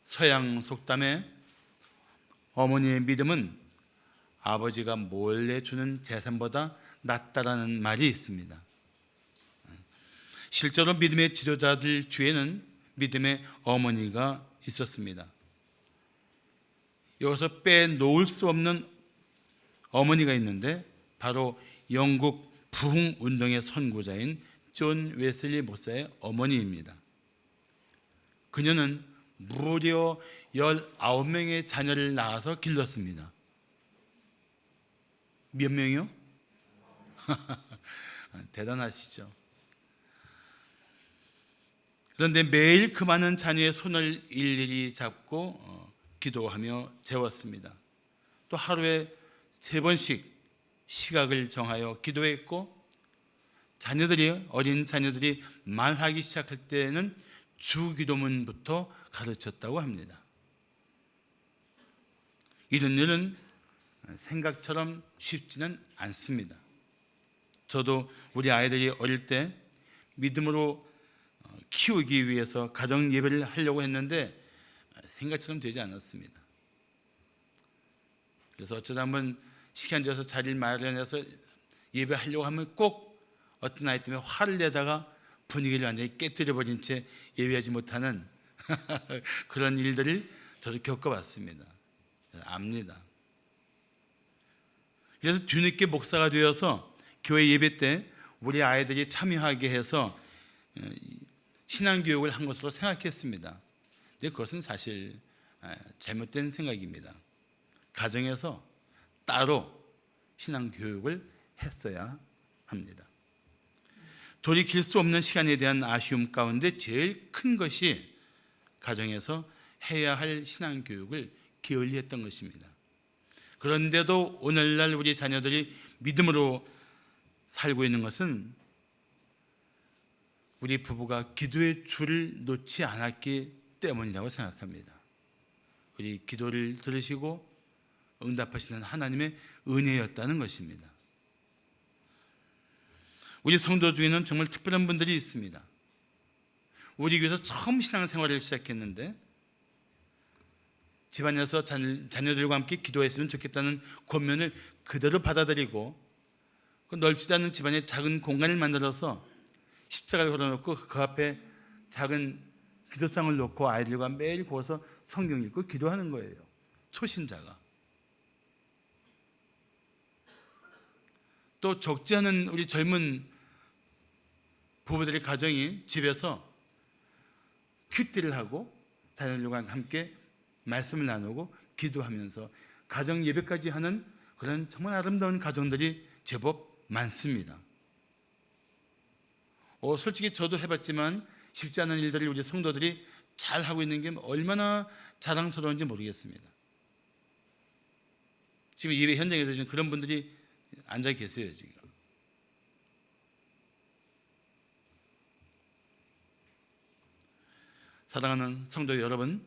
서양 속담에 어머니의 믿음은 아버지가 몰래 주는 재산보다 낫다라는 말이 있습니다. 실제로 믿음의 지도자들 중에는 믿음의 어머니가 있었습니다. 여기서 빼놓을 수 없는 어머니가 있는데 바로 영국 부흥 운동의 선구자인 존 웨슬리 목사의 어머니입니다. 그녀는 무려 19명의 자녀를 낳아서 길렀습니다. 몇 명이요? 대단하시죠. 그런데 매일 그 많은 자녀의 손을 일일이 잡고 기도하며 재웠습니다. 또 하루에 3번씩 시각을 정하여 기도했고, 어린 자녀들이 말하기 시작할 때는 주기도문부터 가르쳤다고 합니다. 이런 일은 생각처럼 쉽지는 않습니다. 저도 우리 아이들이 어릴 때 믿음으로 키우기 위해서 가정 예배를 하려고 했는데 생각처럼 되지 않았습니다. 그래서 어쩌다 한번 시간 되어서 자리를 마련해서 예배하려고 하면 꼭 어떤 아이 때문에 화를 내다가 분위기를 완전히 깨뜨려버린 채 예배하지 못하는 그런 일들을 저도 겪어봤습니다. 압니다. 그래서 뒤늦게 목사가 되어서 교회 예배 때 우리 아이들이 참여하게 해서 신앙교육을 한 것으로 생각했습니다. 근데 그것은 사실 잘못된 생각입니다. 가정에서 따로 신앙교육을 했어야 합니다. 돌이킬 수 없는 시간에 대한 아쉬움 가운데 제일 큰 것이 가정에서 해야 할 신앙교육을 게을리했던 것입니다. 그런데도 오늘날 우리 자녀들이 믿음으로 살고 있는 것은 우리 부부가 기도의 줄을 놓지 않았기 때문이라고 생각합니다. 우리 기도를 들으시고 응답하시는 하나님의 은혜였다는 것입니다. 우리 성도 중에는 정말 특별한 분들이 있습니다. 우리 교회에서 처음 신앙생활을 시작했는데 집안에서 자녀들과 함께 기도했으면 좋겠다는 권면을 그대로 받아들이고 그 넓지 않은 집안에 작은 공간을 만들어서 십자가를 걸어놓고 그 앞에 작은 기도상을 놓고 아이들과 매일 거기서 성경 읽고 기도하는 거예요. 초신자가. 또 적지 않은 우리 젊은 부부들의 가정이 집에서 큐티를 하고 자녀들과 함께 말씀을 나누고 기도하면서 가정 예배까지 하는 그런 정말 아름다운 가정들이 제법 많습니다. 솔직히 저도 해봤지만 쉽지 않은 일들을 우리 성도들이 잘 하고 있는 게 얼마나 자랑스러운지 모르겠습니다. 지금 예배 현장에서 지금 그런 분들이 앉아 계세요. 지금 사랑하는 성도 여러분,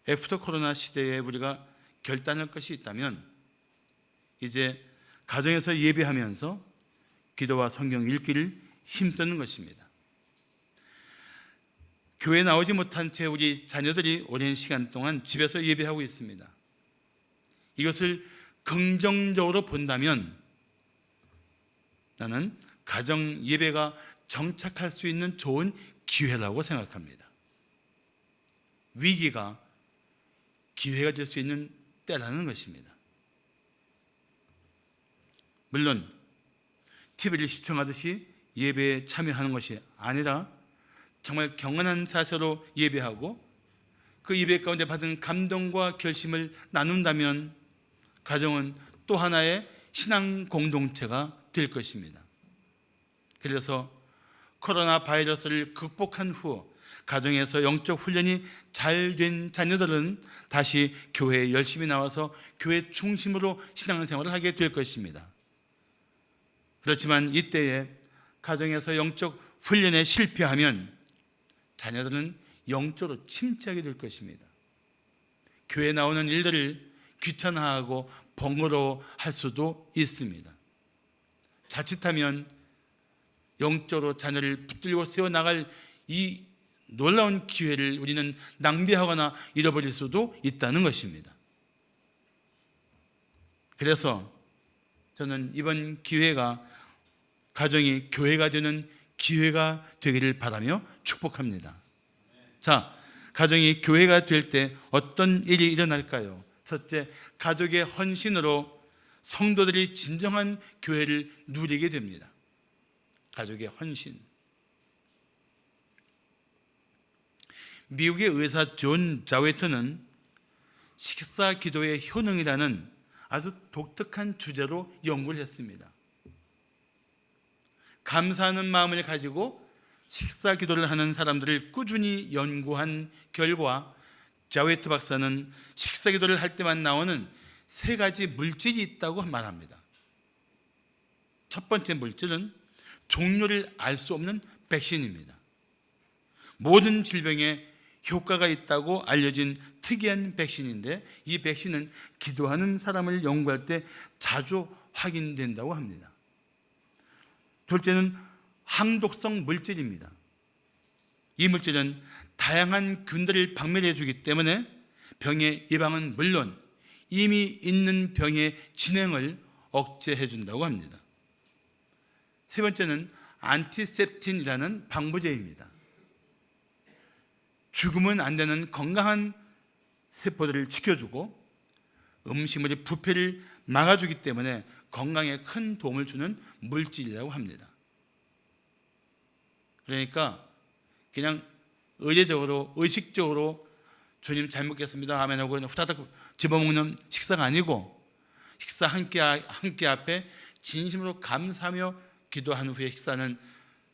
애프터 코로나 시대에 우리가 결단할 것이 있다면 이제 가정에서 예배하면서 기도와 성경 읽기를 힘쓰는 것입니다. 교회에 나오지 못한 채 우리 자녀들이 오랜 시간 동안 집에서 예배하고 있습니다. 이것을 긍정적으로 본다면 나는 가정 예배가 정착할 수 있는 좋은 기회라고 생각합니다. 위기가 기회가 될 수 있는 때라는 것입니다. 물론 TV를 시청하듯이 예배에 참여하는 것이 아니라 정말 경건한 자세로 예배하고 그 예배 가운데 받은 감동과 결심을 나눈다면 가정은 또 하나의 신앙 공동체가 될 것입니다. 그래서 코로나 바이러스를 극복한 후 가정에서 영적 훈련이 잘 된 자녀들은 다시 교회에 열심히 나와서 교회 중심으로 신앙생활을 하게 될 것입니다. 그렇지만 이때에 가정에서 영적 훈련에 실패하면 자녀들은 영적으로 침체하게 될 것입니다. 교회에 나오는 일들을 귀찮아하고 번거로워할 수도 있습니다. 자칫하면 영적으로 자녀를 붙들고 세워나갈 이 놀라운 기회를 우리는 낭비하거나 잃어버릴 수도 있다는 것입니다. 그래서 저는 이번 기회가 가정이 교회가 되는 기회가 되기를 바라며 축복합니다. 자, 가정이 교회가 될 때 어떤 일이 일어날까요? 첫째, 가족의 헌신으로 성도들이 진정한 교회를 누리게 됩니다. 가족의 헌신. 미국의 의사 존 자웨트는 식사 기도의 효능이라는 아주 독특한 주제로 연구를 했습니다. 감사하는 마음을 가지고 식사 기도를 하는 사람들을 꾸준히 연구한 결과 자웨트 박사는 식사 기도를 할 때만 나오는 3가지 물질이 있다고 말합니다. 첫 번째 물질은 종류를 알 수 없는 백신입니다. 모든 질병에 효과가 있다고 알려진 특이한 백신인데 이 백신은 기도하는 사람을 연구할 때 자주 확인된다고 합니다. 둘째는 항독성 물질입니다. 이 물질은 다양한 균들을 박멸해 주기 때문에 병의 예방은 물론 이미 있는 병의 진행을 억제해 준다고 합니다. 세 번째는 안티셉틴이라는 방부제입니다. 죽으면 안 되는 건강한 세포들을 지켜주고 음식물의 부패를 막아주기 때문에 건강에 큰 도움을 주는 물질이라고 합니다. 그러니까 그냥 의식적으로 주님 잘 먹겠습니다 아멘 하고 후다닥 집어먹는 식사가 아니고 식사 한 끼 앞에 진심으로 감사하며 기도한 후에 식사는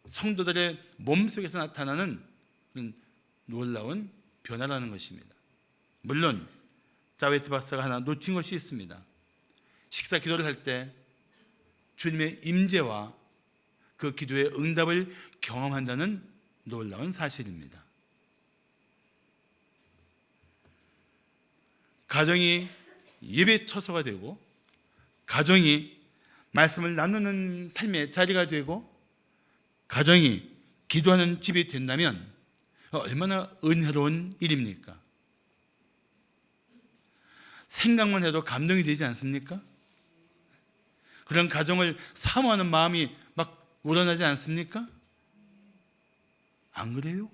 성도들의 몸속에서 나타나는 놀라운 변화라는 것입니다. 물론 자웨트 박사가 하나 놓친 것이 있습니다. 식사 기도를 할 때 주님의 임재와 그 기도의 응답을 경험한다는 놀라운 사실입니다. 가정이 예배 처소가 되고 가정이 말씀을 나누는 삶의 자리가 되고 가정이 기도하는 집이 된다면 얼마나 은혜로운 일입니까? 생각만 해도 감동이 되지 않습니까? 그런 가정을 사모하는 마음이 막 우러나지 않습니까? 안 그래요?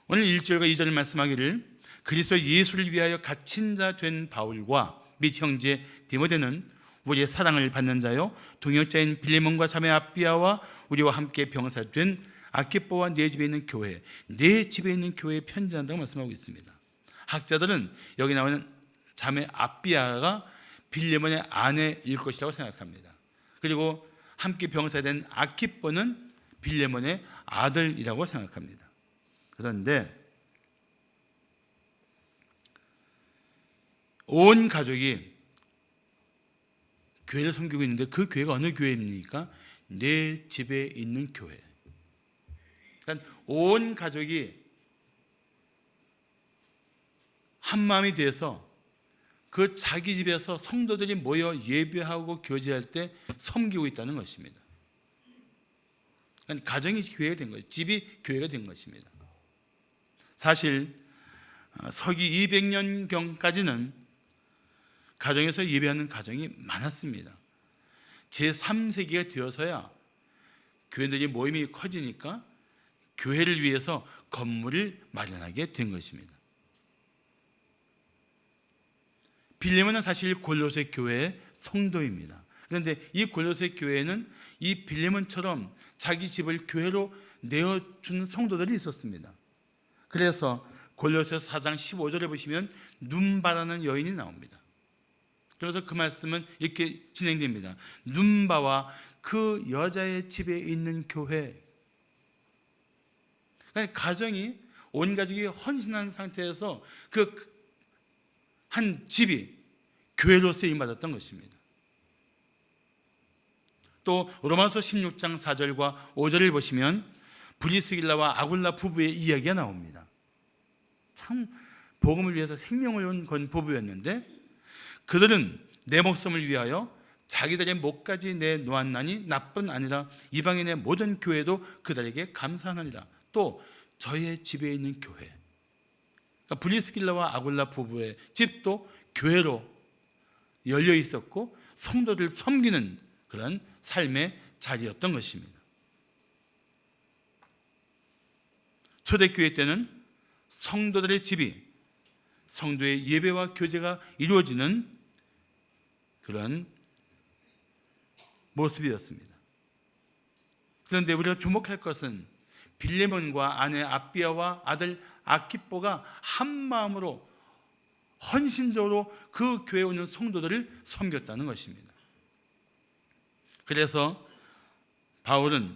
오늘 1절과 2절을 말씀하기를 그리스도 예수를 위하여 갇힌 자 된 바울과 및 형제 디모데는 우리의 사랑을 받는 자요 동역자인 빌레몬과 자매 아비아와 우리와 함께 병사된 아키뽀와 내 집에 있는 교회, 내 집에 있는 교회에 편지한다고 말씀하고 있습니다. 학자들은 여기 나오는 자매 아비아가 빌레몬의 아내일 것이라고 생각합니다. 그리고 함께 병사된 아키뽀는 빌레몬의 아들이라고 생각합니다. 그런데 온 가족이 교회를 섬기고 있는데 그 교회가 어느 교회입니까? 내 집에 있는 교회. 그러니까 온 가족이 한 마음이 돼서 그 자기 집에서 성도들이 모여 예배하고 교제할 때 섬기고 있다는 것입니다. 그러니까 가정이 교회가 된 거예요. 집이 교회가 된 것입니다. 사실 서기 200년경까지는 가정에서 예배하는 가정이 많았습니다. 제3세기가 되어서야 교회들이 모임이 커지니까 교회를 위해서 건물을 마련하게 된 것입니다. 빌레몬은 사실 골로새 교회의 성도입니다. 그런데 이 골로새 교회는 이 빌레몬처럼 자기 집을 교회로 내어준 성도들이 있었습니다. 그래서 골로새서 4장 15절에 보시면 눈바라는 여인이 나옵니다. 그래서 그 말씀은 이렇게 진행됩니다. 눈바와 그 여자의 집에 있는 교회. 그러니까 가정이 온 가족이 헌신한 상태에서 그 한 집이 교회로 쓰임받았던 것입니다. 또 로마서 16장 4절과 5절을 보시면 브리스길라와 아굴라 부부의 이야기가 나옵니다. 참 복음을 위해서 생명을 건 부부였는데 그들은 내 목숨을 위하여 자기들의 목까지 내놓았나니 나뿐 아니라 이방인의 모든 교회도 그들에게 감사하느니라. 또 저의 집에 있는 교회, 그러니까 브리스길라와 아굴라 부부의 집도 교회로 열려 있었고 성도들 섬기는 그런 삶의 자리였던 것입니다. 초대교회 때는 성도들의 집이 성도의 예배와 교제가 이루어지는 그런 모습이었습니다. 그런데 우리가 주목할 것은 빌레몬과 아내 아비야와 아들 아키뽀가 한 마음으로 헌신적으로 그 교회에 오는 성도들을 섬겼다는 것입니다. 그래서 바울은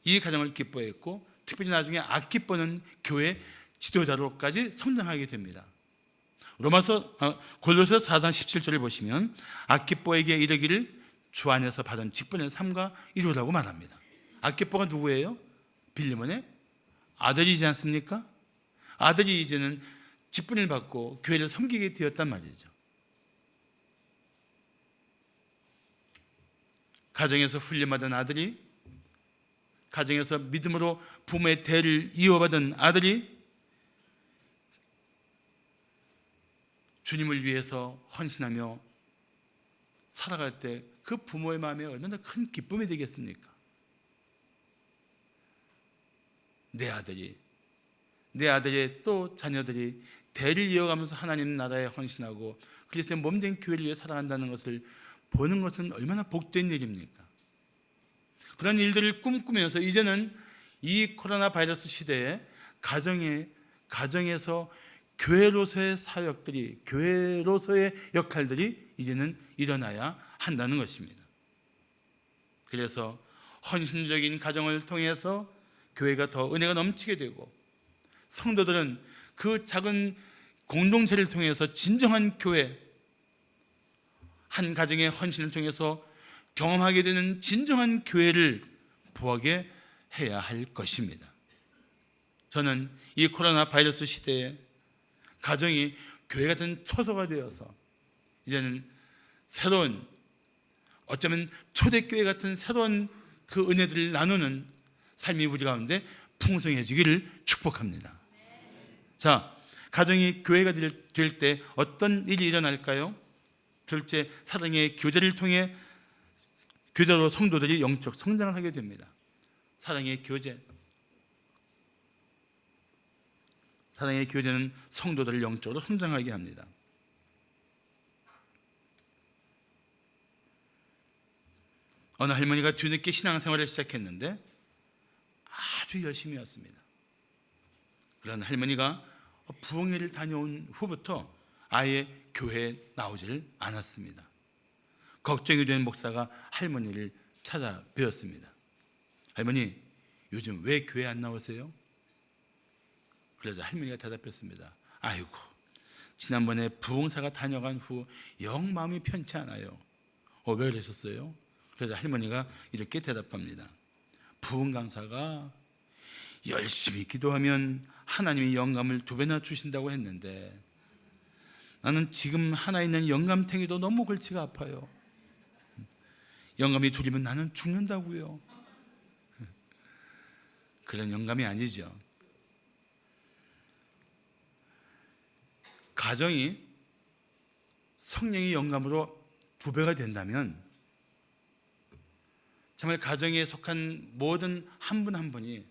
이 가정을 기뻐했고 특별히 나중에 아키뽀는 교회 지도자로까지 성장하게 됩니다. 골로새 4장 17절을 보시면 아키뽀에게 이르기를 주 안에서 받은 직분의 삶과 이루라고 말합니다. 아키뽀가 누구예요? 빌레몬의 아들이지 않습니까? 아들이 이제는 직분을 받고 교회를 섬기게 되었단 말이죠. 가정에서 훈련받은 아들이, 가정에서 믿음으로 부모의 대를 이어받은 아들이 주님을 위해서 헌신하며 살아갈 때 그 부모의 마음에 얼마나 큰 기쁨이 되겠습니까? 내 아들의 또 자녀들이 대를 이어가면서 하나님 나라에 헌신하고 그리스도의 몸된 교회를 위해 살아간다는 것을 보는 것은 얼마나 복된 일입니까? 그런 일들을 꿈꾸면서 이제는 이 코로나 바이러스 시대에 가정에서 교회로서의 사역들이, 교회로서의 역할들이 이제는 일어나야 한다는 것입니다. 그래서 헌신적인 가정을 통해서 교회가 더 은혜가 넘치게 되고 성도들은 그 작은 공동체를 통해서 진정한 교회, 한 가정의 헌신을 통해서 경험하게 되는 진정한 교회를 부하게 해야 할 것입니다. 저는 이 코로나 바이러스 시대에 가정이 교회 같은 초소가 되어서 이제는 새로운, 어쩌면 초대교회 같은 새로운 그 은혜들을 나누는 삶이 우리 가운데 풍성해지기를 축복합니다. 자, 가정이 교회가 될 때 어떤 일이 일어날까요? 둘째, 사랑의 교제를 통해 교제로 성도들이 영적 성장을 하게 됩니다. 사랑의 교제는 성도들을 영적으로 성장하게 합니다. 어느 할머니가 뒤늦게 신앙생활을 시작했는데 아주 열심히 했습니다. 그런 할머니가 부흥회를 다녀온 후부터 아예 교회에 나오질 않았습니다. 걱정이 된 목사가 할머니를 찾아뵈었습니다. 할머니, 요즘 왜 교회 안 나오세요? 그래서 할머니가 대답했습니다. 아이고, 지난번에 부흥사가 다녀간 후 영 마음이 편치 않아요. 왜 그러셨어요? 그래서 할머니가 이렇게 대답합니다. 부흥 강사가 열심히 기도하면 하나님이 영감을 2배나 주신다고 했는데 나는 지금 하나 있는 영감탱이도 너무 골치가 아파요. 영감이 둘이면 나는 죽는다고요. 그런 영감이 아니죠. 가정이 성령의 영감으로 2배가 된다면 정말 가정에 속한 모든 한 분 한 분이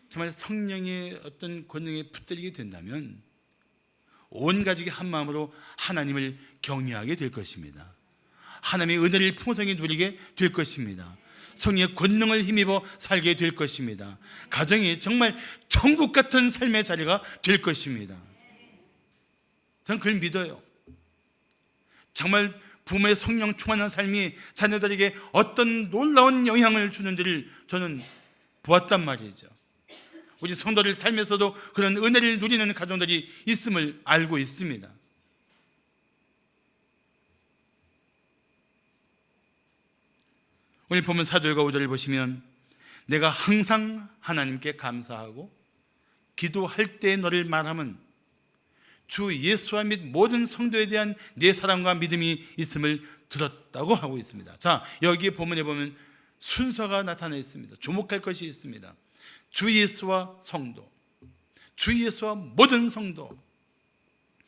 정말 성령의 어떤 권능에 붙들리게 된다면 온 가족이 한 마음으로 하나님을 경외하게 될 것입니다. 하나님의 은혜를 풍성히 누리게 될 것입니다. 성령의 권능을 힘입어 살게 될 것입니다. 가정이 정말 천국 같은 삶의 자리가 될 것입니다. 저는 그걸 믿어요. 정말 부모의 성령 충만한 삶이 자녀들에게 어떤 놀라운 영향을 주는지를 저는 보았단 말이죠. 우리 성도들 삶에서도 그런 은혜를 누리는 가정들이 있음을 알고 있습니다. 오늘 보면 4절과 5절을 보시면 내가 항상 하나님께 감사하고 기도할 때 너를 말함은 주 예수와 및 모든 성도에 대한 내 사랑과 믿음이 있음을 들었다고 하고 있습니다. 자, 여기 본문에 보면 순서가 나타나 있습니다. 주목할 것이 있습니다. 주 예수와 성도, 주 예수와 모든 성도,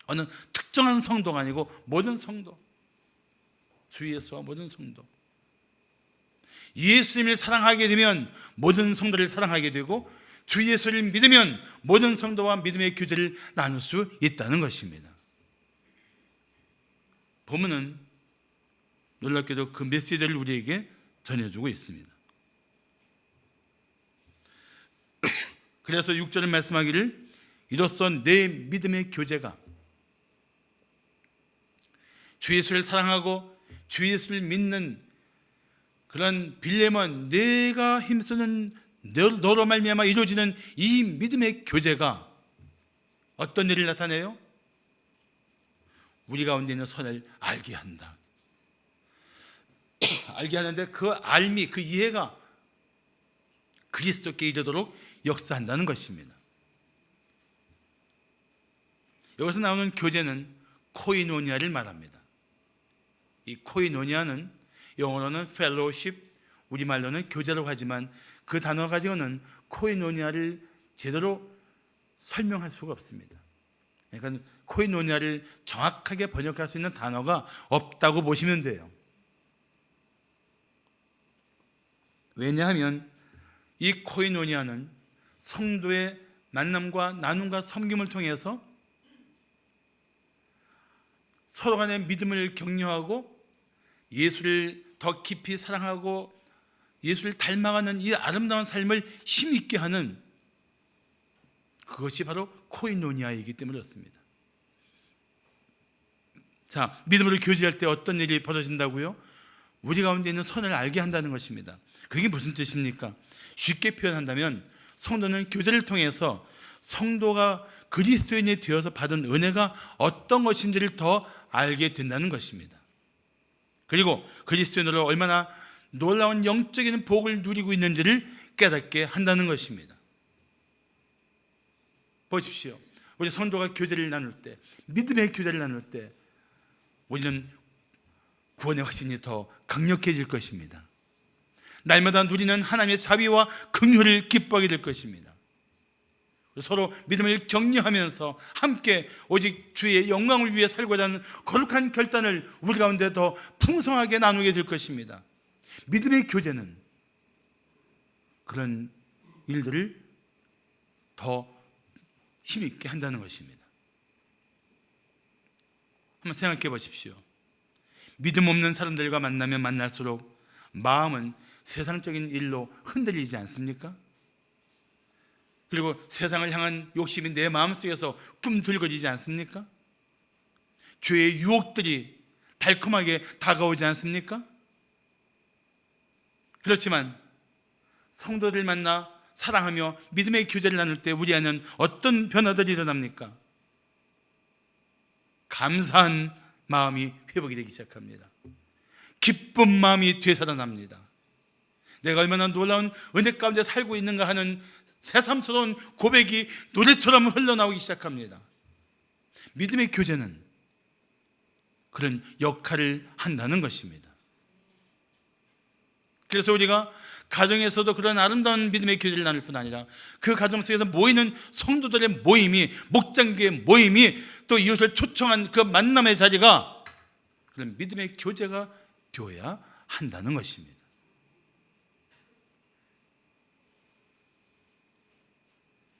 어느 특정한 성도가 아니고 모든 성도, 주 예수와 모든 성도. 예수님을 사랑하게 되면 모든 성도를 사랑하게 되고, 주 예수를 믿으면 모든 성도와 믿음의 교제를 나눌 수 있다는 것입니다. 본문은 놀랍게도 그 메시지를 우리에게 전해주고 있습니다. 그래서 6절은 말씀하기를, 이로써 내 믿음의 교제가, 주 예수를 사랑하고 주 예수를 믿는 그런 빌레몬, 내가 힘쓰는 너로 말미암아 이루어지는 이 믿음의 교제가 어떤 일을 나타내요? 우리 가운데 있는 선을 알게 한다. 알게 하는데 그 알미, 그 이해가 그리스도께 이르도록 역사한다는 것입니다. 여기서 나오는 교제는 코이노니아를 말합니다. 이 코이노니아는 영어로는 fellowship, 우리말로는 교제라고 하지만 그 단어 가지고는 코이노니아를 제대로 설명할 수가 없습니다. 그러니까 코이노니아를 정확하게 번역할 수 있는 단어가 없다고 보시면 돼요. 왜냐하면 이 코이노니아는 성도의 만남과 나눔과 섬김을 통해서 서로 간의 믿음을 격려하고 예수를 더 깊이 사랑하고 예수를 닮아가는 이 아름다운 삶을 힘있게 하는, 그것이 바로 코이노니아이기 때문에 그렇습니다. 자, 믿음으로 교제할 때 어떤 일이 벌어진다고요? 우리 가운데 있는 선을 알게 한다는 것입니다. 그게 무슨 뜻입니까? 쉽게 표현한다면 성도는 교제를 통해서 성도가 그리스도인이 되어서 받은 은혜가 어떤 것인지를 더 알게 된다는 것입니다. 그리고 그리스도인으로 얼마나 놀라운 영적인 복을 누리고 있는지를 깨닫게 한다는 것입니다. 보십시오. 우리 성도가 교제를 나눌 때, 믿음의 교제를 나눌 때 우리는 구원의 확신이 더 강력해질 것입니다. 날마다 누리는 하나님의 자비와 긍휼을 기뻐하게 될 것입니다. 서로 믿음을 격려하면서 함께 오직 주의 영광을 위해 살고자 하는 거룩한 결단을 우리 가운데 더 풍성하게 나누게 될 것입니다. 믿음의 교제는 그런 일들을 더 힘있게 한다는 것입니다. 한번 생각해 보십시오. 믿음 없는 사람들과 만나면 만날수록 마음은 세상적인 일로 흔들리지 않습니까? 그리고 세상을 향한 욕심이 내 마음속에서 꿈틀거리지 않습니까? 죄의 유혹들이 달콤하게 다가오지 않습니까? 그렇지만 성도들 만나 사랑하며 믿음의 교제를 나눌 때 우리 안에는 어떤 변화들이 일어납니까? 감사한 마음이 회복이 되기 시작합니다. 기쁜 마음이 되살아납니다. 내가 얼마나 놀라운 은혜 가운데 살고 있는가 하는 새삼스러운 고백이 노래처럼 흘러나오기 시작합니다. 믿음의 교제는 그런 역할을 한다는 것입니다. 그래서 우리가 가정에서도 그런 아름다운 믿음의 교제를 나눌 뿐 아니라 그 가정 속에서 모이는 성도들의 모임이, 목장교의 모임이, 또 이웃을 초청한 그 만남의 자리가 그런 믿음의 교제가 되어야 한다는 것입니다.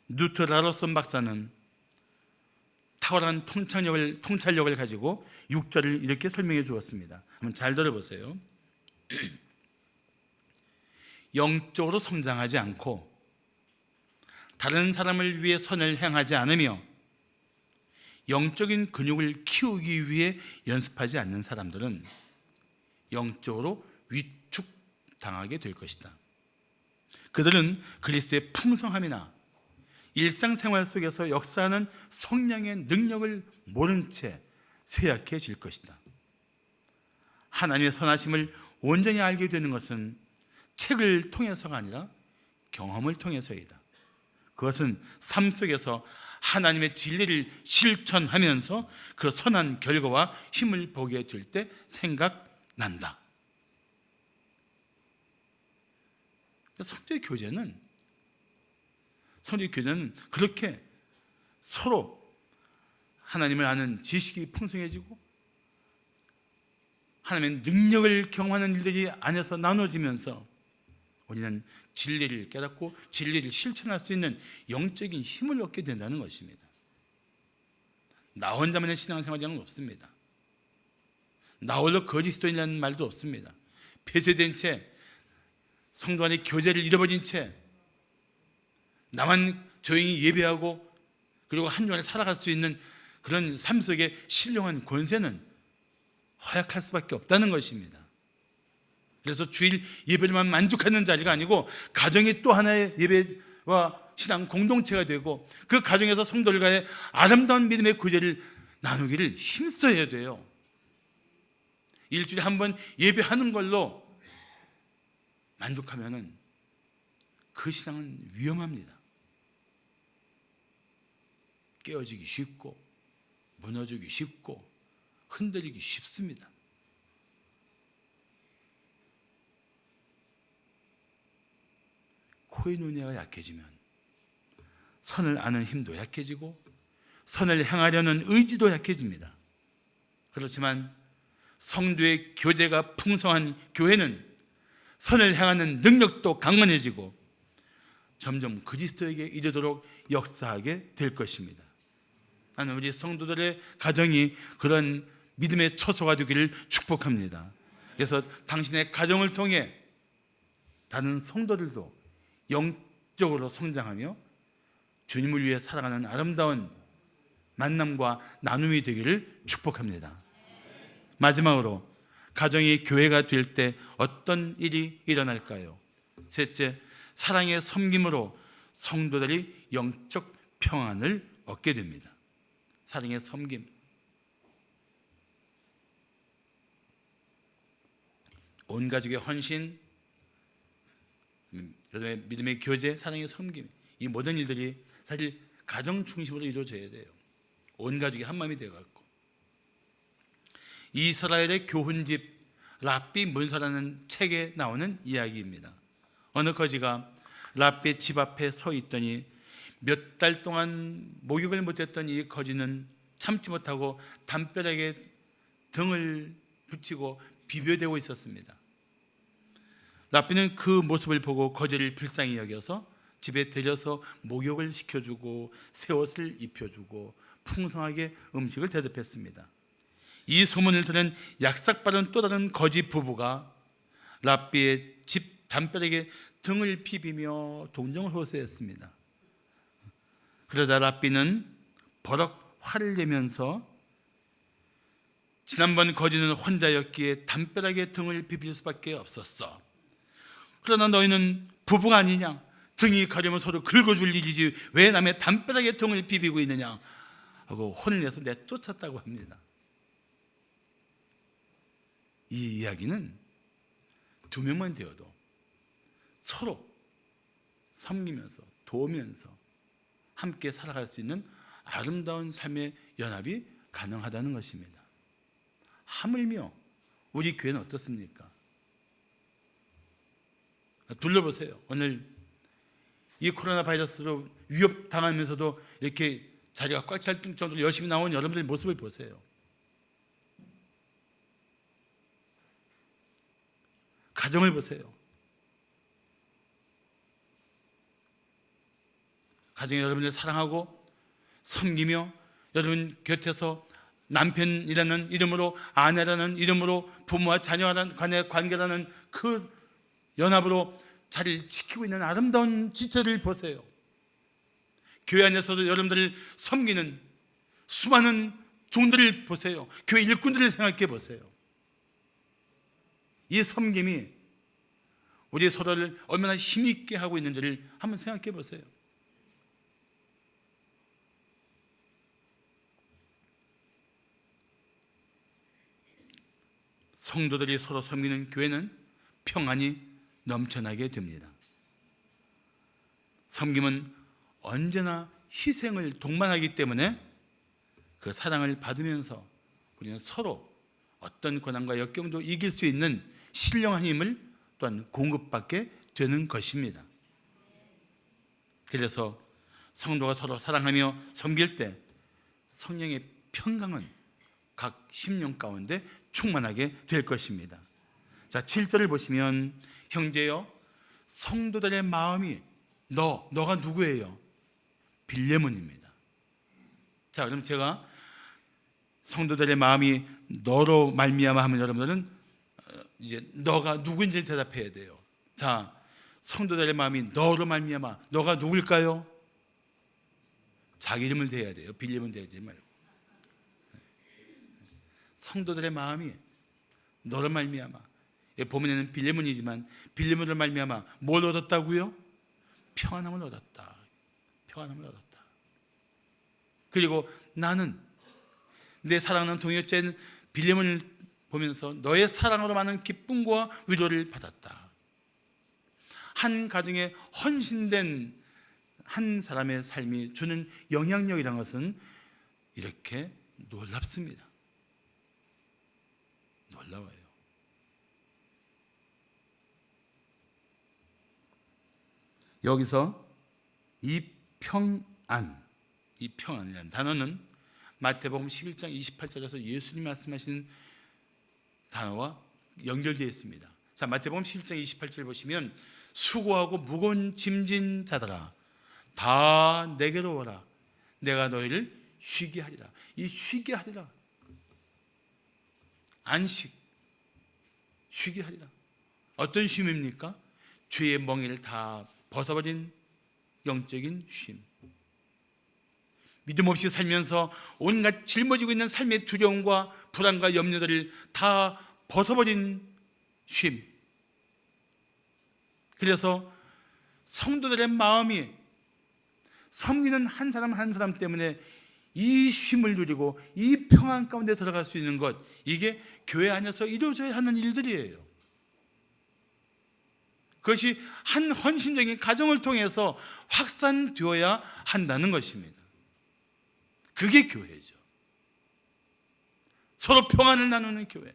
누트 라로슨 박사는 탁월한 통찰력을 가지고 6절을 이렇게 설명해 주었습니다. 한번 잘 들어보세요. 영적으로 성장하지 않고 다른 사람을 위해 선을 행하지 않으며 영적인 근육을 키우기 위해 연습하지 않는 사람들은 영적으로 위축당하게 될 것이다. 그들은 그리스도의 풍성함이나 일상생활 속에서 역사하는 성령의 능력을 모른 채 쇠약해질 것이다. 하나님의 선하심을 온전히 알게 되는 것은 책을 통해서가 아니라 경험을 통해서이다. 그것은 삶 속에서 하나님의 진리를 실천하면서 그 선한 결과와 힘을 보게 될 때 난다. 성도의 교제는 그렇게 서로 하나님을 아는 지식이 풍성해지고 하나님의 능력을 경험하는 일들이 안에서 나눠지면서 우리는 진리를 깨닫고 진리를 실천할 수 있는 영적인 힘을 얻게 된다는 것입니다. 나 혼자만의 신앙생활은 없습니다. 나 홀로 거짓도인이라는 말도 없습니다. 폐쇄된 채 성도 안의 교제를 잃어버린 채 나만 조용히 예배하고 그리고 한 주간에 살아갈 수 있는 그런 삶 속에 신령한 권세는 허약할 수밖에 없다는 것입니다. 그래서 주일 예배로만 만족하는 자리가 아니고 가정이 또 하나의 예배와 신앙 공동체가 되고 그 가정에서 성도들과의 아름다운 믿음의 교제를 나누기를 힘써야 돼요. 일주일에 한 번 예배하는 걸로 만족하면은 그 신앙은 위험합니다. 깨어지기 쉽고 무너지기 쉽고 흔들리기 쉽습니다. 코이노니아가 약해지면 선을 아는 힘도 약해지고 선을 행하려는 의지도 약해집니다. 그렇지만 성도의 교제가 풍성한 교회는 선을 행하는 능력도 강건해지고 점점 그리스도에게 이르도록 역사하게 될 것입니다. 나는 우리 성도들의 가정이 그런 믿음의 처소가 되기를 축복합니다. 그래서 당신의 가정을 통해 다른 성도들도 영적으로 성장하며 주님을 위해 살아가는 아름다운 만남과 나눔이 되기를 축복합니다. 마지막으로 가정이 교회가 될 때 어떤 일이 일어날까요? 셋째, 사랑의 섬김으로 성도들이 영적 평안을 얻게 됩니다. 사랑의 섬김. 온 가족의 헌신, 여러분의 믿음의 교제, 사랑의 섬김, 이 모든 일들이 사실 가정 중심으로 이루어져야 돼요. 온 가족이 한 마음이 되어갖고. 이스라엘의 교훈집 랍비 문서라는 책에 나오는 이야기입니다. 어느 거지가 랍비 집 앞에 서 있더니 몇 달 동안 목욕을 못했던 이 거지는 참지 못하고 담벼락에 등을 붙이고 비벼대고 있었습니다. 랍비는 그 모습을 보고 거지를 불쌍히 여겨서 집에 데려서 목욕을 시켜주고 새 옷을 입혀주고 풍성하게 음식을 대접했습니다. 이 소문을 들은 약삭빠른 또 다른 거지 부부가 랍비의 집 담벼락에 등을 비비며 동정을 호소했습니다. 그러자 랍비는 버럭 화를 내면서 지난번 거지는 혼자였기에 담벼락에 등을 비빌 수밖에 없었어. 그러나 너희는 부부가 아니냐? 등이 가려면 서로 긁어줄 일이지 왜 남의 담벼락에 등을 비비고 있느냐? 하고 혼을 내서 내쫓았다고 합니다. 이 이야기는 두 명만 되어도 서로 섬기면서 도우면서 함께 살아갈 수 있는 아름다운 삶의 연합이 가능하다는 것입니다. 하물며 우리 교회는 어떻습니까? 둘러보세요. 오늘 이 코로나 바이러스로 위협당하면서도 이렇게 자리가 꽉 찰 정도로 열심히 나온 여러분들의 모습을 보세요. 가정을 보세요. 가정에 여러분들 사랑하고 섬기며 여러분 곁에서 남편이라는 이름으로 아내라는 이름으로 부모와 자녀 간의 관계라는 그 연합으로 자리를 지키고 있는 아름다운 지체를 보세요. 교회 안에서도 여러분들을 섬기는 수많은 종들을 보세요. 교회 일꾼들을 생각해 보세요. 이 섬김이 우리 서로를 얼마나 힘있게 하고 있는지를 한번 생각해 보세요. 성도들이 서로 섬기는 교회는 평안이 넘쳐나게 됩니다. 섬김은 언제나 희생을 동반하기 때문에 그 사랑을 받으면서 우리는 서로 어떤 고난과 역경도 이길 수 있는 신령한 힘을 또한 공급받게 되는 것입니다. 그래서 성도가 서로 사랑하며 섬길 때 성령의 평강은 각 심령 가운데 충만하게 될 것입니다. 자, 7절을 보시면 형제여 성도들의 마음이 너가 누구예요? 빌레몬입니다. 자, 그럼 제가 성도들의 마음이 너로 말미암아 하면 여러분들은 이제 너가 누구인지를 대답해야 돼요. 자, 성도들의 마음이 너로 말미암아 너가 누굴까요? 자기 이름을 대야 돼요. 빌레몬 대지 말고. 성도들의 마음이 너로 말미암아. 보면에는 빌레몬이지만 빌레몬을 말미암아 뭘 얻었다고요? 평안함을 얻었다. 평안함을 얻었다. 그리고 나는 내 사랑하는 동역자인 빌레몬을 보면서 너의 사랑으로 많은 기쁨과 위로를 받았다. 한 가정에 헌신된 한 사람의 삶이 주는 영향력이라는 것은 이렇게 놀랍습니다. 놀라워요. 여기서 이 평안이라는 단어는 마태복음 11장 28절에서 예수님이 말씀하신 단어와 연결되어 있습니다. 자, 마태복음 11장 28절 보시면 수고하고 무거운 짐진 자들아 다 내게로 오라 내가 너희를 쉬게 하리라. 이 쉬게 하리라, 안식, 쉬게 하리라. 어떤 쉼입니까? 죄의 멍에를 다 벗어버린 영적인 쉼. 믿음 없이 살면서 온갖 짊어지고 있는 삶의 두려움과 불안과 염려들을 다 벗어버린 쉼. 그래서 성도들의 마음이 섬기는 한 사람 한 사람 때문에 이 쉼을 누리고 이 평안 가운데 들어갈 수 있는 것, 이게 교회 안에서 이루어져야 하는 일들이에요. 그것이 한 헌신적인 가정을 통해서 확산되어야 한다는 것입니다. 그게 교회죠. 서로 평안을 나누는 교회,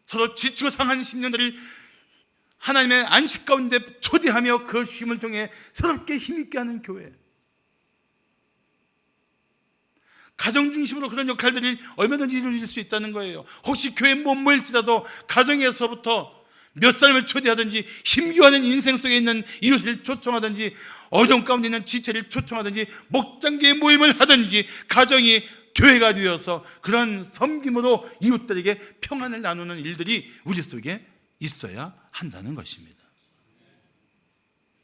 서로 지치고 상한 심령들을 하나님의 안식 가운데 초대하며 그 쉼을 통해 새롭게 힘있게 하는 교회. 가정 중심으로 그런 역할들이 얼마든지 이루어질 수 있다는 거예요. 혹시 교회 못 모일지라도 가정에서부터 몇 사람을 초대하든지 힘겨워하는 인생 속에 있는 이웃을 초청하든지 어려움 가운데 있는 지체를 초청하든지 목장교회 모임을 하든지 가정이 교회가 되어서 그런 섬김으로 이웃들에게 평안을 나누는 일들이 우리 속에 있어야 한다는 것입니다.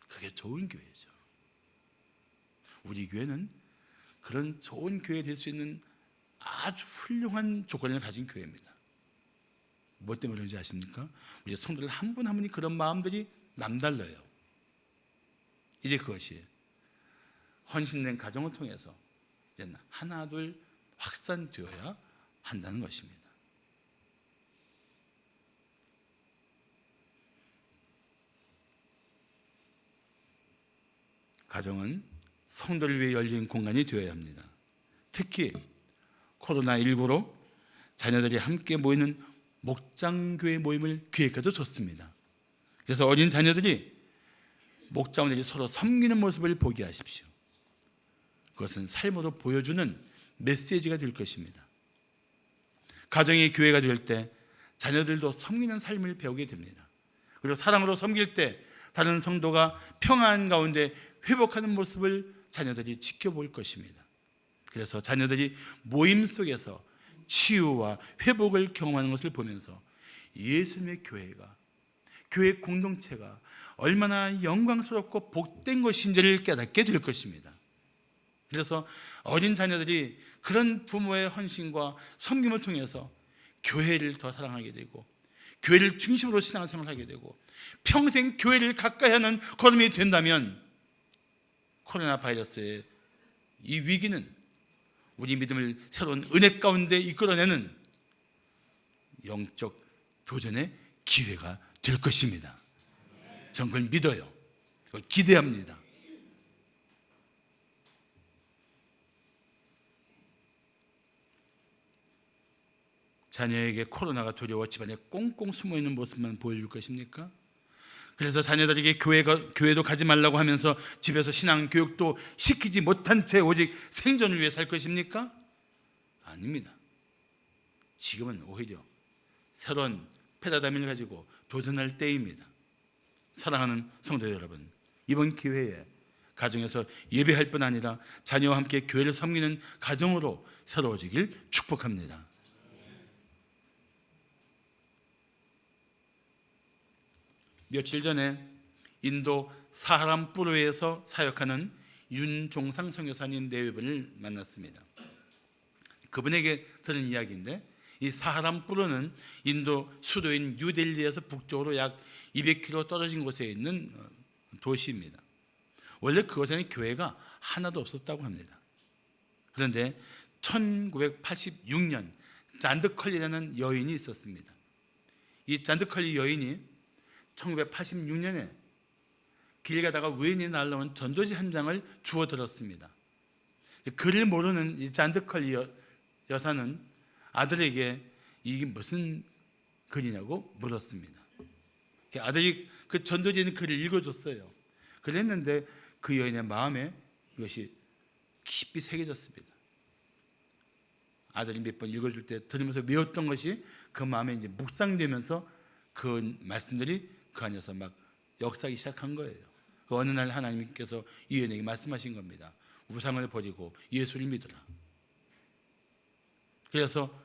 그게 좋은 교회죠. 우리 교회는 그런 좋은 교회 될 수 있는 아주 훌륭한 조건을 가진 교회입니다. 뭐 때문에 그런지 아십니까? 우리 성도들 한 분 한 분이 그런 마음들이 남달라요. 이제 그것이 헌신된 가정을 통해서 이제 하나 둘 확산되어야 한다는 것입니다. 가정은 성도를 위해 열린 공간이 되어야 합니다. 특히 코로나19로 자녀들이 함께 모이는 목장교회 모임을 기획해도 좋습니다. 그래서 어린 자녀들이 목장원들이 서로 섬기는 모습을 보게 하십시오. 그것은 삶으로 보여주는 메시지가 될 것입니다. 가정이 교회가 될 때 자녀들도 섬기는 삶을 배우게 됩니다. 그리고 사랑으로 섬길 때 다른 성도가 평안 가운데 회복하는 모습을 자녀들이 지켜볼 것입니다. 그래서 자녀들이 모임 속에서 치유와 회복을 경험하는 것을 보면서 예수님의 교회가, 교회 공동체가 얼마나 영광스럽고 복된 것인지를 깨닫게 될 것입니다. 그래서 어린 자녀들이 그런 부모의 헌신과 섬김을 통해서 교회를 더 사랑하게 되고 교회를 중심으로 신앙생활을 하게 되고 평생 교회를 가까이 하는 걸음이 된다면 코로나 바이러스의 이 위기는 우리 믿음을 새로운 은혜 가운데 이끌어내는 영적 도전의 기회가 될 것입니다. 저는 그걸 믿어요. 기대합니다. 자녀에게 코로나가 두려워 집안에 꽁꽁 숨어있는 모습만 보여줄 것입니까? 그래서 자녀들에게 교회도 가지 말라고 하면서 집에서 신앙 교육도 시키지 못한 채 오직 생존을 위해 살 것입니까? 아닙니다. 지금은 오히려 새로운 페라다임을 가지고 도전할 때입니다. 사랑하는 성도 여러분, 이번 기회에 가정에서 예배할 뿐 아니라 자녀와 함께 교회를 섬기는 가정으로 새로워지길 축복합니다. 며칠 전에 인도 사하람푸르에서 사역하는 윤종상 선교사님 네 분을 만났습니다. 그분에게 들은 이야기인데, 이 사하람푸르는 인도 수도인 뉴델리에서 북쪽으로 약 200km 떨어진 곳에 있는 도시입니다. 원래 그곳에는 교회가 하나도 없었다고 합니다. 그런데 1986년 잔드컬리라는 여인이 있었습니다. 이 잔드컬리 여인이 1986년에 길 가다가 우연히 날라온 전도지 한 장을 주워 들었습니다. 글을 모르는 이 잔드컬리 여사는 아들에게 이게 무슨 글이냐고 물었습니다. 아들이 그 전도지에 있는 글을 읽어줬어요. 그랬는데 그 여인의 마음에 이것이 깊이 새겨졌습니다. 아들이 몇 번 읽어줄 때 들으면서 외웠던 것이 그 마음에 이제 묵상되면서 그 말씀들이 그 안에서 막 역사하기 시작한 거예요. 그 어느 날 하나님께서 이 여인에게 말씀하신 겁니다. 우상을 버리고 예수를 믿으라. 그래서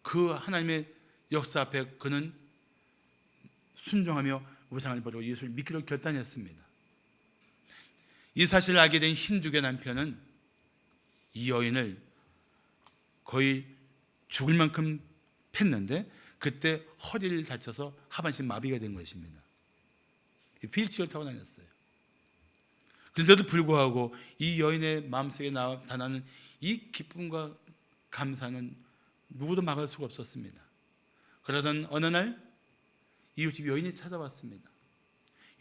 그 하나님의 역사 앞에 그는 순종하며 우상을 버리고 예수를 믿기로 결단했습니다. 이 사실을 알게 된 힌두교 남편은 이 여인을 거의 죽을 만큼 팼는데 그때 허리를 다쳐서 하반신 마비가 된 것입니다. 휠체어를 타고 다녔어요. 그런데도 불구하고 이 여인의 마음속에 나타나는 이 기쁨과 감사는 누구도 막을 수가 없었습니다. 그러던 어느 날 이웃집 여인이 찾아왔습니다.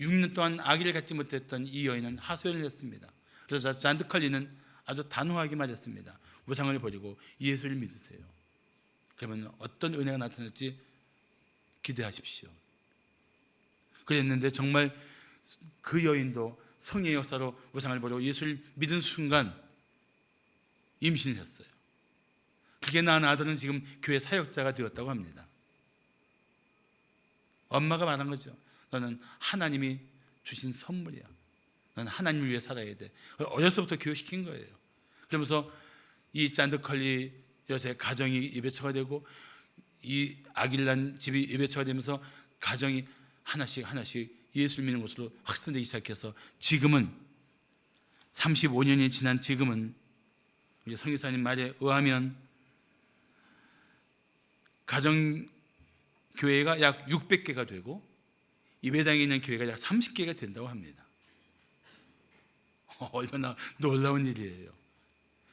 6년 동안 아기를 갖지 못했던 이 여인은 하소연을 했습니다. 그래서 잔드컬리는 아주 단호하게 말했습니다. 우상을 버리고 예수를 믿으세요. 그러면 어떤 은혜가 나타날지 기대하십시오. 그랬는데 정말 그 여인도 성령의 역사로 우상을 버리고 예수를 믿은 순간 임신을 했어요. 그게 낳은 아들은 지금 교회 사역자가 되었다고 합니다. 엄마가 말한 거죠. 너는 하나님이 주신 선물이야. 너는 하나님을 위해 살아야 돼. 어려서부터 교육시킨 거예요. 그러면서 이 잔드컬리 여사의 가정이 예배처가 되고 이 아기를 낳은 집이 예배처가 되면서 가정이 하나씩 예수를 믿는 것으로 확산되기 시작해서 지금은 35년이 지난 지금은 우리 성교사님 말에 의하면 가정교회가 약 600개가 되고 예배당에 있는 교회가 약 30개가 된다고 합니다. 얼마나 놀라운 일이에요.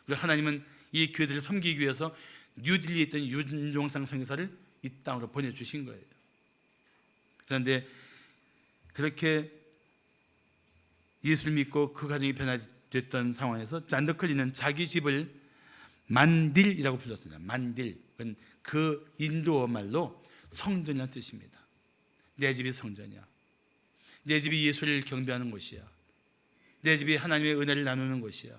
그리고 하나님은 이 교회들을 섬기기 위해서 뉴딜리에 있던 윤종상 선교사를 이 땅으로 보내주신 거예요. 그런데 그렇게 예수를 믿고 그 가정이 변화됐던 상황에서 잔드컬리는 자기 집을 만딜이라고 불렀습니다. 만딜, 그 인도어 말로 성전이라는 뜻입니다. 내 집이 성전이야. 내 집이 예수를 경배하는 곳이야. 내 집이 하나님의 은혜를 나누는 곳이야.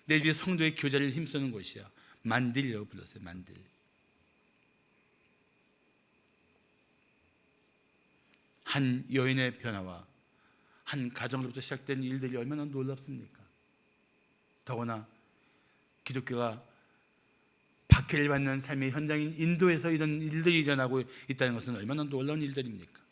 내 집이 성도의 교제를 힘쓰는 곳이야. 만딜이라고 불렀어요. 만딜. 한 여인의 변화와 한 가정으로부터 시작된 일들이 얼마나 놀랍습니까? 더구나 기독교가 박해를 받는 삶의 현장인 인도에서 이런 일들이 일어나고 있다는 것은 얼마나 놀라운 일들입니까?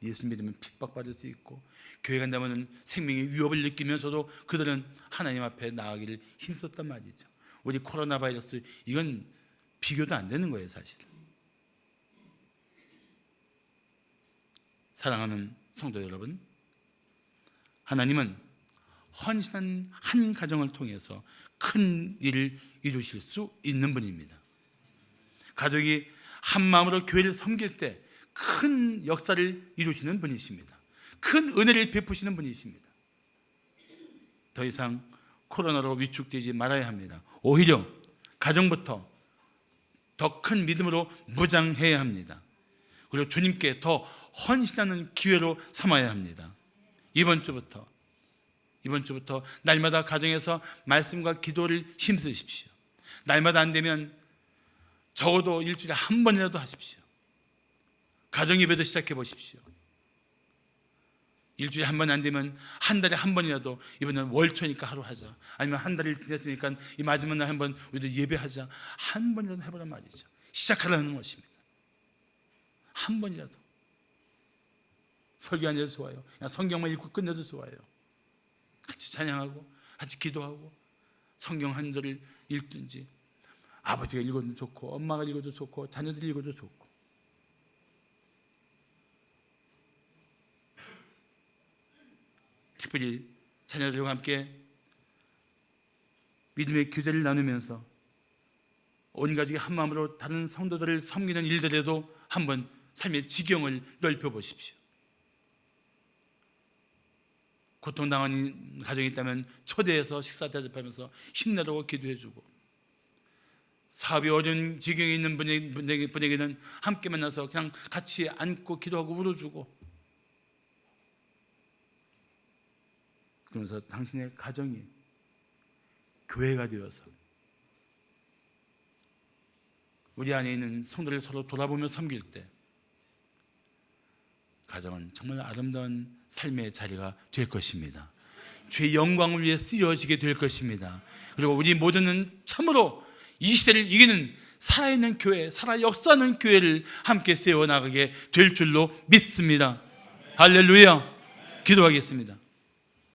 예수 믿으면 핍박받을 수 있고 교회 간다면 생명의 위협을 느끼면서도 그들은 하나님 앞에 나아가기를 힘썼단 말이죠. 우리 코로나 바이러스 이건 비교도 안 되는 거예요, 사실. 사랑하는 성도 여러분, 하나님은 헌신한 한 가정을 통해서 큰 일을 이루실 수 있는 분입니다. 가족이 한 마음으로 교회를 섬길 때 큰 역사를 이루시는 분이십니다. 큰 은혜를 베푸시는 분이십니다. 더 이상 코로나로 위축되지 말아야 합니다. 오히려 가정부터 더 큰 믿음으로 무장해야 합니다. 그리고 주님께 더 헌신하는 기회로 삼아야 합니다. 이번 주부터 날마다 가정에서 말씀과 기도를 힘쓰십시오. 날마다 안 되면 적어도 일주일에 한 번이라도 하십시오. 가정 예배도 시작해 보십시오. 일주일에 한 번 안 되면 한 달에 한 번이라도, 이번엔 월초니까 하루 하자, 아니면 한 달을 지났으니까 이 마지막 날 한 번 우리도 예배하자, 한 번이라도 해보란 말이죠. 시작하라는 것입니다. 한 번이라도. 설교 안 해도 좋아요. 그냥 성경만 읽고 끝내도 좋아요. 같이 찬양하고 같이 기도하고 성경 한 절을 읽든지, 아버지가 읽어도 좋고 엄마가 읽어도 좋고 자녀들이 읽어도 좋고. 특별히 자녀들과 함께 믿음의 교제를 나누면서 온 가족이 한 마음으로 다른 성도들을 섬기는 일들에도 한번 삶의 지경을 넓혀보십시오. 고통당하는 가정이 있다면 초대해서 식사 대접하면서 힘내라고 기도해주고, 사업이 어려운 지경에 있는 분에게는 함께 만나서 그냥 같이 앉고 기도하고 울어주고, 그러면서 당신의 가정이 교회가 되어서 우리 안에 있는 성도를 서로 돌아보며 섬길 때 가정은 정말 아름다운 삶의 자리가 될 것입니다. 주의 영광을 위해 쓰여지게 될 것입니다. 그리고 우리 모두는 참으로 이 시대를 이기는 살아있는 교회, 살아 역사하는 교회를 함께 세워나가게 될 줄로 믿습니다. 할렐루야. 기도하겠습니다.